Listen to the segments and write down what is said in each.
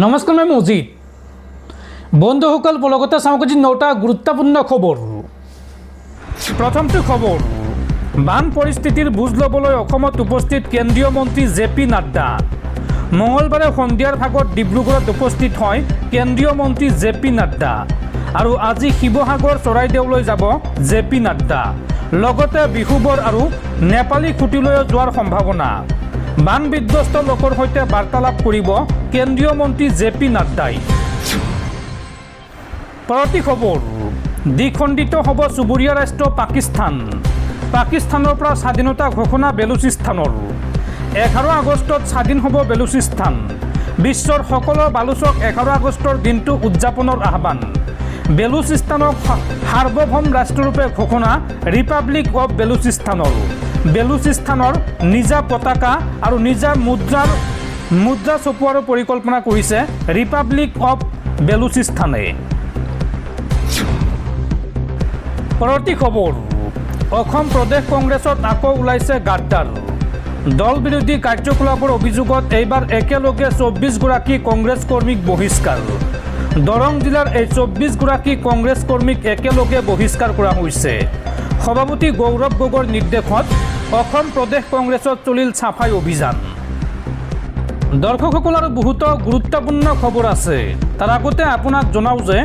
নমস্কাৰ মই মজিদ বন্ধুসকল পলকতে চাওক আজি 9টা গুৰুত্বপূৰ্ণ খবৰ। প্ৰথমটো খবৰ, বান পৰিস্থিতিৰ বুজ ল'বলৈ অসমত উপস্থিত কেন্দ্ৰীয় মন্ত্ৰী জে.পি. নাড্ডা। মঙলবাৰে সন্ধিয়াৰ ভাগত ডিব্ৰুগড়ত উপস্থিত হয় কেন্দ্ৰীয় মন্ত্ৰী জে.পি. নাড্ডা আৰু আজি শিৱসাগৰ চৰাইদেউলৈ যাব জে.পি. নাড্ডা। লগতে বিহুবৰ আৰু নেপালী খুঁটিলৈ যোৱাৰ সম্ভাৱনা। বান বিধ্বস্ত লোকৰ সৈতে বাৰ্তালাপ কৰিব কেন্দ্ৰীয় মন্ত্ৰী জে.পি. নাড্ডাই। পৰৱৰ্তী খবৰ, দ্বিখণ্ডিত হ'ব চুবুৰীয়া ৰাষ্ট্ৰ পাকিস্তান। পাকিস্তানৰ পৰা স্বাধীনতা ঘোষণা বেলুচিস্তানৰ। 11 আগষ্টত স্বাধীন হ'ব বেলুচিস্তান। বিশ্বৰ সকলো বালুচক 11 আগষ্টৰ দিনটো উদযাপনৰ আহ্বান। বেলুচিস্তানক সাৰ্বভৌম ৰাষ্ট্ৰৰূপে ঘোষণা ৰিপাব্লিক অৱ বেলুচিস্তানৰ। বেলুচিস্তানৰ নিজা পতাকা আৰু নিজা মুদ্ৰা ছপোৱাৰ পৰিকল্পনা কৰিছে ৰিপাব্লিক অৱ বেলুচিস্তানে। পৰৱৰ্তী খবৰ, অসম প্ৰদেশ কংগ্ৰেছত আকৌ ওলাইছে গাদ্দাৰ। দল বিৰোধী কাৰ্যকলাপৰ অভিযোগত এইবাৰ একেলগে 24গৰাকী কংগ্ৰেছ কৰ্মীক বহিষ্কাৰ। দৰং জিলাৰ এই 24গৰাকী কংগ্ৰেছ কৰ্মীক একেলগে বহিষ্কাৰ কৰা হৈছে। সভাপতি গৌৰৱ গগৈৰ নিৰ্দেশত অসম প্ৰদেশ কংগ্ৰেছত চলিল চাফাই অভিযান। দৰ্শকসকল আৰু বহুতো গুৰুত্বপূৰ্ণ খবৰ আছে। তাৰ আগতে আপোনাক জনাওঁ যে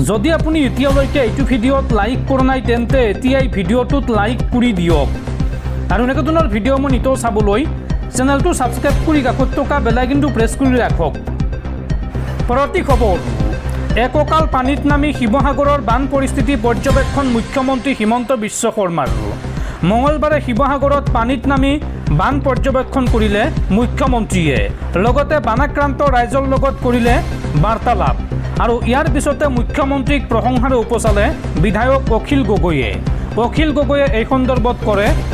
যদি আপুনি এতিয়ালৈকে এইটো ভিডিঅ'ত লাইক কৰা নাই তেন্তে এতিয়াই ভিডিঅ'টোত লাইক কৰি দিয়ক আৰু এনেকুৱা ধৰণৰ ভিডিঅ' মই নিতৌ চাবলৈ চেনেলটো ছাবস্ক্ৰাইব কৰি কাষত থকা বেল আইকনটো প্ৰেছ কৰি ৰাখক। পৰৱৰ্তী খবৰ, এককাল পানীত নামি শিৱসাগৰৰ বান পৰিস্থিতি পৰ্যবেক্ষণ মুখ্যমন্ত্ৰী হিমন্ত বিশ্ব শৰ্মাৰ। মঙলবাৰে শিৱসাগৰত পানীত নামি বান পৰ্যবেক্ষণ কৰিলে মুখ্যমন্ত্ৰীয়ে। লগতে বানাক্ৰান্ত ৰাইজৰ লগত কৰিলে বাৰ্তালাপ আৰু ইয়াৰ পিছতে মুখ্যমন্ত্ৰীক প্ৰশংসাৰে উপচালে বিধায়ক অখিল গগৈয়ে। অখিল গগৈয়ে এই সন্দৰ্ভত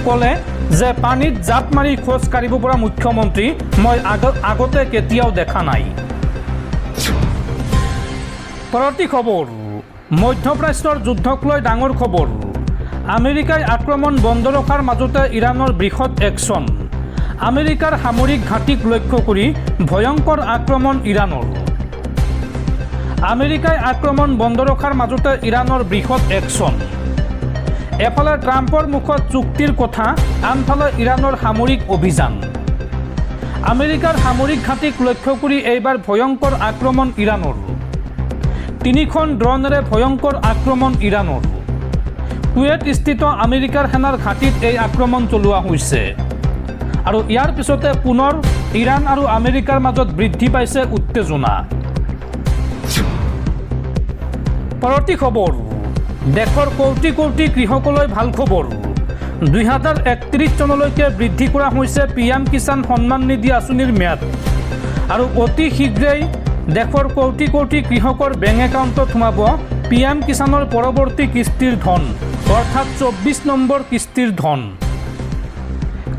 ক'লে যে পানীত জাপ মাৰি খোজ কাঢ়িব পৰা মুখ্যমন্ত্ৰী মই আগতে কেতিয়াও দেখা নাই। পৰৱৰ্তী খবৰ, মধ্যপ্ৰাচ্যৰ যুদ্ধক লৈ ডাঙৰ খবৰ। আমেৰিকাৰ আক্ৰমণ বন্ধ ৰখাৰ মাজতে ইৰাণৰ বৃহৎ একশ্যন। আমেৰিকাৰ সামৰিক ঘাটিক লক্ষ্য কৰি ভয়ংকৰ আক্ৰমণ ইৰাণৰ। আমেৰিকাই আক্ৰমণ বন্ধ ৰখাৰ মাজতে ইৰাণৰ বৃহৎ একশ্যন। এফালে ট্ৰাম্পৰ মুখত চুক্তিৰ কথা, আনফালে ইৰাণৰ সামৰিক অভিযান। আমেৰিকাৰ সামৰিক ঘাটিক লক্ষ্য কৰি এইবাৰ ভয়ংকৰ আক্ৰমণ ইৰাণৰ। 3খন ড্ৰোনেৰে ভয়ংকৰ আক্ৰমণ ইৰাণৰ। কুৱেইটস্থিত আমেৰিকাৰ সেনাৰ ঘাটিত এই আক্ৰমণ চলোৱা হৈছে আৰু ইয়াৰ পিছতে পুনৰ ইৰাণ আৰু আমেৰিকাৰ মাজত বৃদ্ধি পাইছে উত্তেজনা। পৰৱৰ্তী খবৰ, দেশৰ কোটি কোটি কৃষকলৈ ভাল খবৰ। 2031 চনলৈকে বৃদ্ধি কৰা হৈছে PM কিষাণ সন্মান নিধি আঁচনিৰ ম্যাদ আৰু অতি শীঘ্ৰেই দেশৰ কোটি কোটি কৃষকৰ বেংক একাউণ্টত সোমাব PM কিষাণৰ পৰৱৰ্তী কিস্তিৰ ধন, অৰ্থাৎ 24 নম্বৰ কিস্তিৰ ধন।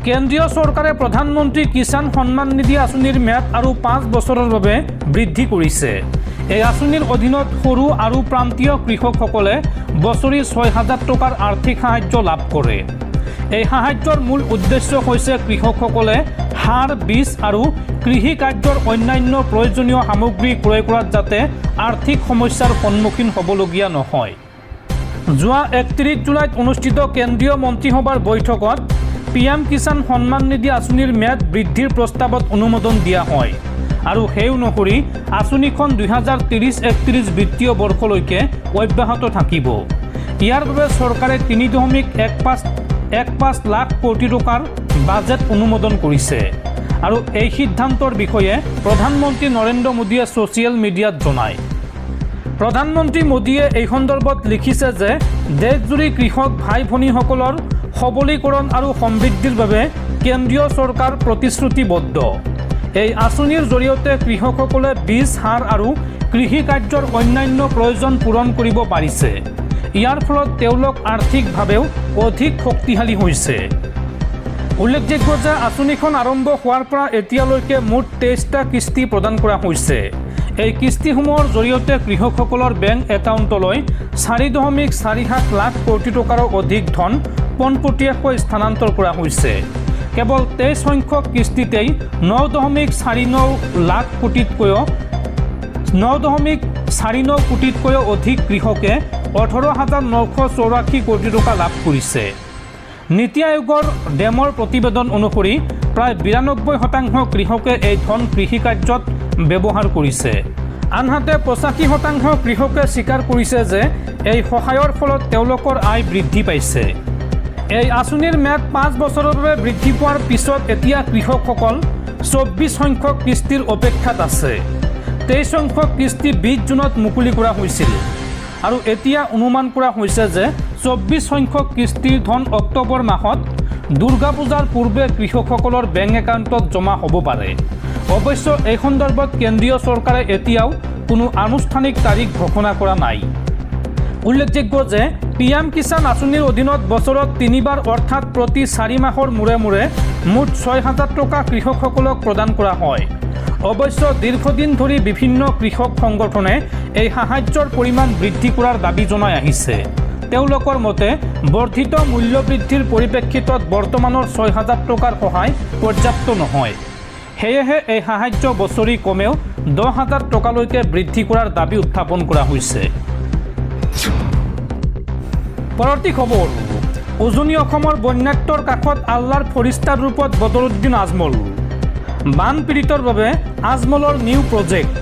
কেন্দ্ৰীয় চৰকাৰে প্ৰধানমন্ত্ৰী কিষাণ সন্মান নিধি আঁচনিৰ ম্যাদ আৰু 5 বছৰৰ বাবে বৃদ্ধি কৰিছে। এই আঁচনিৰ অধীনত সৰু আৰু প্ৰান্তীয় কৃষকসকলে বছৰি 6,000 টকাৰ আৰ্থিক সাহায্য লাভ কৰে। এই সাহায্যৰ মূল উদ্দেশ্য হৈছে কৃষকসকলে সাৰ, বীজ আৰু কৃষি কাৰ্যৰ অন্যান্য প্ৰয়োজনীয় সামগ্ৰী ক্ৰয় কৰাত যাতে আৰ্থিক সমস্যাৰ সন্মুখীন হ'বলগীয়া নহয়। যোৱা 31 জুলাইত অনুষ্ঠিত কেন্দ্ৰীয় মন্ত্ৰীসভাৰ বৈঠকত PM কিষাণ সন্মান নিধি আঁচনিৰ ম্যাদ বৃদ্ধিৰ প্ৰস্তাৱত অনুমোদন দিয়া হয় আৰু সেই অনুসৰি আঁচনিখন 2030-31 বিত্তীয় বৰ্ষলৈকে অব্যাহত থাকিব। ইয়াৰ বাবে চৰকাৰে 3.15 লাখ কোটি টকাৰ বাজেট অনুমোদন কৰিছে আৰু এই সিদ্ধান্তৰ বিষয়ে প্ৰধানমন্ত্ৰী নৰেন্দ্ৰ মোদীয়ে ছ'চিয়েল মিডিয়াত জনায়। প্ৰধানমন্ত্ৰী মোদীয়ে এই সন্দৰ্ভত লিখিছে যে দেশজুৰি কৃষক ভাই ভনীসকলৰ সবলীকৰণ আৰু সমৃদ্ধিৰ বাবে কেন্দ্ৰীয় চৰকাৰ প্ৰতিশ্ৰুতিবদ্ধ। এই আঁচনিৰ জৰিয়তে কৃষকসকলে বীজ, সাৰ আৰু কৃষি কাৰ্যৰ অন্যান্য প্ৰয়োজন পূৰণ কৰিব পাৰিছে। ইয়াৰ ফলত তেওঁলোক আৰ্থিকভাৱেও অধিক শক্তিশালী হৈছে। উল্লেখযোগ্য যে আঁচনিখন আৰম্ভ হোৱাৰ পৰা এতিয়ালৈকে মুঠ 23টা কিস্তি প্ৰদান কৰা হৈছে। এই কিস্তিসমূহৰ জৰিয়তে কৃষকসকলৰ বেংক একাউণ্টলৈ 4.47 লাখ কোটি টকাৰো অধিক ধন পোনপটীয়াকৈ স্থানান্তৰ কৰা হৈছে। কেৱল 23 সংখ্যক কিস্তিতেই 9.49 লাখ কোটিতকৈও 9.49 কোটিতকৈও অধিক কৃষকে 18,984 কোটি টকা লাভ কৰিছে। নীতি আয়োগৰ ডেমৰ প্ৰতিবেদন অনুসৰি প্ৰায় 92% কৃষকে এই ধন কৃষিকাৰ্যত ব্যৱহাৰ কৰিছে। আনহাতে 85% কৃষকে স্বীকাৰ কৰিছে যে এই সহায়ৰ ফলত তেওঁলোকৰ আয় বৃদ্ধি পাইছে। এই আঁচনিৰ ম্যাদ 5 বছৰৰ বাবে বৃদ্ধি পোৱাৰ পিছত এতিয়া কৃষকসকল 24 সংখ্যক কিস্তিৰ অপেক্ষাত আছে। 23 সংখ্যক কিস্তি 20 জুনত মুকলি কৰা হৈছিল আৰু এতিয়া অনুমান কৰা হৈছে যে 24 সংখ্যক কিস্তিৰ ধন অক্টোবৰ মাহত দুৰ্গা পূজাৰ পূৰ্বে কৃষকসকলৰ বেংক একাউণ্টত জমা হ'ব পাৰে। অৱশ্য এই সন্দৰ্ভত কেন্দ্ৰীয় চৰকাৰে এতিয়াও কোনো আনুষ্ঠানিক তাৰিখ ঘোষণা কৰা নাই। উল্লেখযোগ্য যে পিএম কিষাণ আঁচনিৰ অধীনত বছৰত 3বাৰ অৰ্থাৎ প্ৰতি 4 মাহৰ মূৰে মূৰে মুঠ 6,000 টকা কৃষকসকলক প্ৰদান কৰা হয়। অৱশ্য দীৰ্ঘদিন ধৰি বিভিন্ন কৃষক সংগঠনে এই সাহায্যৰ পৰিমাণ বৃদ্ধি কৰাৰ দাবী জনাই আহিছে। তেওঁলোকৰ মতে বৰ্ধিত মূল্য বৃদ্ধিৰ পৰিপ্ৰেক্ষিতত বৰ্তমানৰ 6,000 টকাৰ সহায় পৰ্যাপ্ত নহয়। সেয়েহে এই সাহায্য বছৰি কমেও 10,000 টকালৈকে বৃদ্ধি কৰাৰ দাবী উত্থাপন কৰা হৈছে। পৰৱৰ্তী খবৰ, উজনি অসমৰ বন্যাত্মৰ কাষত আল্লাৰ ফৰিষ্টাৰ ৰূপত বদৰুদ্দিন আজমল। বান পীড়িতৰ বাবে আজমলৰ নিউ প্ৰজেক্ট।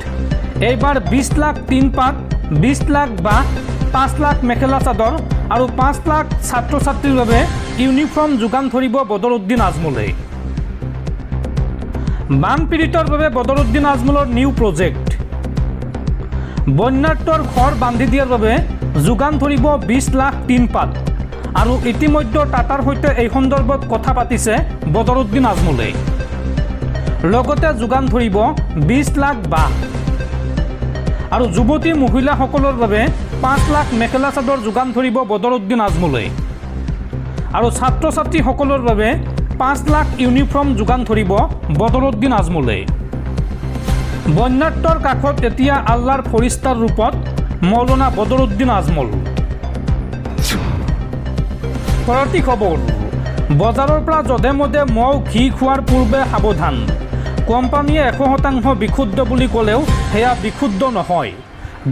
এইবাৰ 20 লাখ টিন পাত, 20 লাখ বাঁহ, 5 লাখ মেখেলা চাদৰ আৰু 5 লাখ ছাত্ৰ ছাত্ৰীৰ বাবে ইউনিফৰ্ম যোগান ধৰিব বদৰুদ্দিন আজমলে। বান পীড়িতৰ বাবে বদৰুদ্দিন আজমলৰ নিউ প্ৰজেক্ট। বন্যাত্মৰ ঘৰ বান্ধি দিয়াৰ বাবে যোগান ধৰিব 20 লাখ টিন পাত আৰু ইতিমধ্যে টাটাৰ সৈতে এই সন্দৰ্ভত কথা পাতিছে বদৰুদ্দিন আজমলে। লগতে যোগান ধৰিব 20 লাখ বাঁহ আৰু যুৱতী মহিলাসকলৰ বাবে 5 লাখ মেখেলা চাদৰ যোগান ধৰিব বদৰুদ্দিন আজমলে আৰু ছাত্ৰ ছাত্ৰীসকলৰ বাবে 5 লাখ ইউনিফৰ্ম যোগান ধৰিব বদৰুদ্দিন আজমলে। বন্যাত্মৰ কাষত এতিয়া আল্লাৰ ফৰিষ্টাৰ ৰূপত মৌলানা বদৰুদ্দিন আজমল। পৰৱৰ্তী খবৰ, বজাৰৰ পৰা যধে মধে মৌ ঘি খোৱাৰ পূৰ্বে সাৱধান। কোম্পানীয়ে 100% বিশুদ্ধ বুলি ক'লেও সেয়া বিশুদ্ধ নহয়।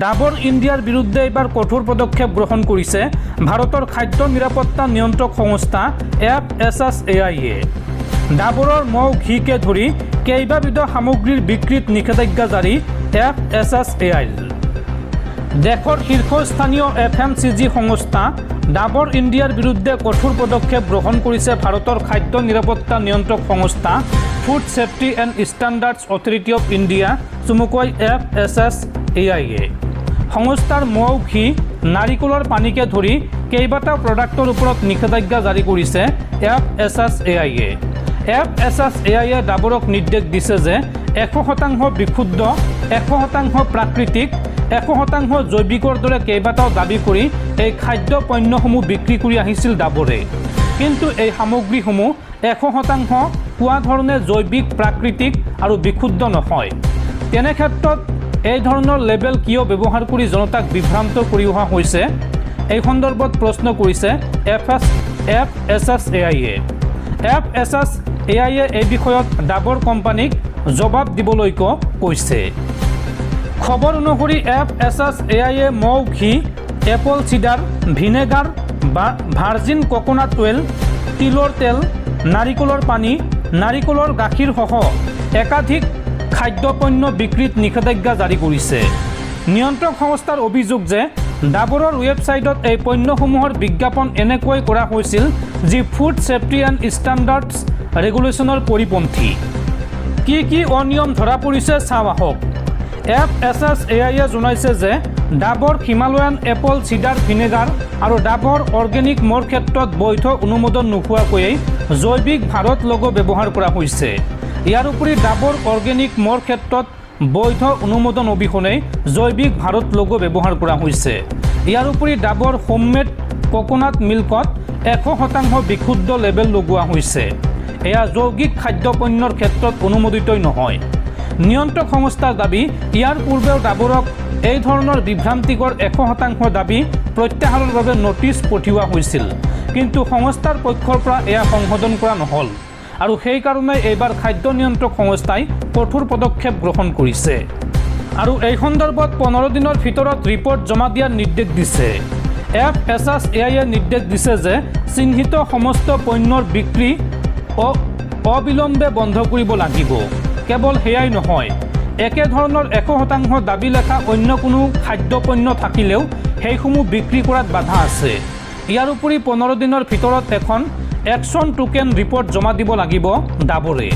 ডাবৰ ইণ্ডিয়াৰ বিৰুদ্ধে এইবাৰ কঠোৰ পদক্ষেপ গ্ৰহণ কৰিছে ভাৰতৰ খাদ্য নিৰাপত্তা নিয়ন্ত্ৰক সংস্থা FSSAI-এ। ডাবৰৰ মৌ ঘিকে ধৰি কেইবাবিধ সামগ্ৰীৰ বিক্ৰীত নিষেধাজ্ঞা জাৰি FSSAI-ৰ। দেশৰ শীৰ্ষস্থানীয় FMCG সংস্থা ডাবৰ ইণ্ডিয়াৰ বিৰুদ্ধে কঠোৰ পদক্ষেপ গ্ৰহণ কৰিছে ভাৰতৰ খাদ্য নিৰাপত্তা নিয়ন্ত্ৰক সংস্থা food safety and standards authority of India, চমুকৈ FSSAI-এ। সংস্থাৰ মৌ ঘি, নাৰিকলৰ পানীকে ধৰি কেইবাটাও প্ৰডাক্টৰ ওপৰত নিষেধাজ্ঞা জাৰি কৰিছে FSSAI-এ। FSSAI-এ ডাবৰক নিৰ্দেশ দিছে যে 100% বিশুদ্ধ, 100% প্ৰাকৃতিক, 100% জৈৱিকৰ দৰে কেইবাটাও দাবী কৰি এই খাদ্য পণ্যসমূহ বিক্ৰী কৰি আহিছিল ডাবৰে। কিন্তু এই সামগ্ৰীসমূহ 100% কোৱা ধৰণে জৈৱিক, প্ৰাকৃতিক আৰু বিশুদ্ধ নহয়। তেনে ক্ষেত্ৰত এই ধৰণৰ লেবেল কিয় ব্যৱহাৰ কৰি জনতাক বিভ্ৰান্ত কৰি অহা হৈছে, এই সন্দৰ্ভত প্ৰশ্ন কৰিছে FSSAI-এ। FSSAI-এ এই বিষয়ত ডাবৰ কোম্পানীক জবাব দিবলৈকো কৈছে। খবৰ অনুসৰি FSSAI-এ মৌ ঘি, এপল চিডাৰ, ভিনেগাৰ বা ভাৰ্জিন কোকোনাট অইল, তিলৰ তেল, নাৰিকলৰ পানী, নাৰিকলৰ গাখীৰ সহ একাধিক খাদ্য পণ্য বিক্ৰীত নিষেধাজ্ঞা জাৰি কৰিছে। নিয়ন্ত্ৰক সংস্থাৰ অভিযোগ যে ডাবৰৰ ৱেবছাইটত এই পণ্যসমূহৰ বিজ্ঞাপন এনেকৈ কৰা হৈছিল যি ফুড ছেফটি এণ্ড ষ্টেণ্ডাৰ্ডছ ৰেগুলেশ্যনৰ পৰিপন্থী। কি অনিয়ম ধৰা পৰিছে চাওঁ আহক। FSSAI-এ জনাইছে যে ডাবৰ হিমালয়ান এপল চিডাৰ ভিনেগাৰ আৰু ডাবৰ অৰ্গেনিক মৌৰ ক্ষেত্ৰত বৈধ অনুমোদন নোপোৱাকৈয়ে জৈৱিক ভাৰত লগো ব্যৱহাৰ কৰা হৈছে। ইয়াৰ উপৰি ডাবৰ অৰ্গেনিক মৌৰ ক্ষেত্ৰত বৈধ অনুমোদন অবিহনে জৈৱিক ভাৰত লগো ব্যৱহাৰ কৰা হৈছে। ইয়াৰ উপৰি ডাবৰ হোমমেড কোকোনাট মিল্কত 100% বিশুদ্ধ লেবেল লগোৱা হৈছে। এয়া যৌগিক খাদ্য পণ্যৰ ক্ষেত্ৰত অনুমোদিতই নহয়। নিয়ন্ত্ৰক সংস্থাৰ দাবী, ইয়াৰ পূৰ্বেও ডাবৰক এই ধৰণৰ বিভ্ৰান্তিকৰ 100% দাবী প্ৰত্যাহাৰৰ বাবে নটিচ পঠিওৱা হৈছিল, কিন্তু সংস্থাৰ পক্ষৰ পৰা এয়া সংশোধন কৰা নহ'ল আৰু সেইকাৰণে এইবাৰ খাদ্য নিয়ন্ত্ৰক সংস্থাই কঠোৰ পদক্ষেপ গ্ৰহণ কৰিছে। আৰু এই সন্দৰ্ভত 15 দিনৰ ভিতৰত ৰিপৰ্ট জমা দিয়াৰ নিৰ্দেশ দিছে। FSSAIয়ে নিৰ্দেশ দিছে যে চিহ্নিত সমস্ত পণ্যৰ বিক্ৰী অবিলম্বে বন্ধ কৰিব লাগিব। কেৱল সেয়াই নহয়, একেধৰণৰ 100% দাবী লেখা অন্য কোনো খাদ্য পণ্য থাকিলেও সেইসমূহ বিক্ৰী কৰাত বাধা আছে। ইয়াৰ উপৰি 15 দিনৰ ভিতৰত এখন একশ্যন টোকেন ৰিপৰ্ট জমা দিব লাগিব ডাবৰে।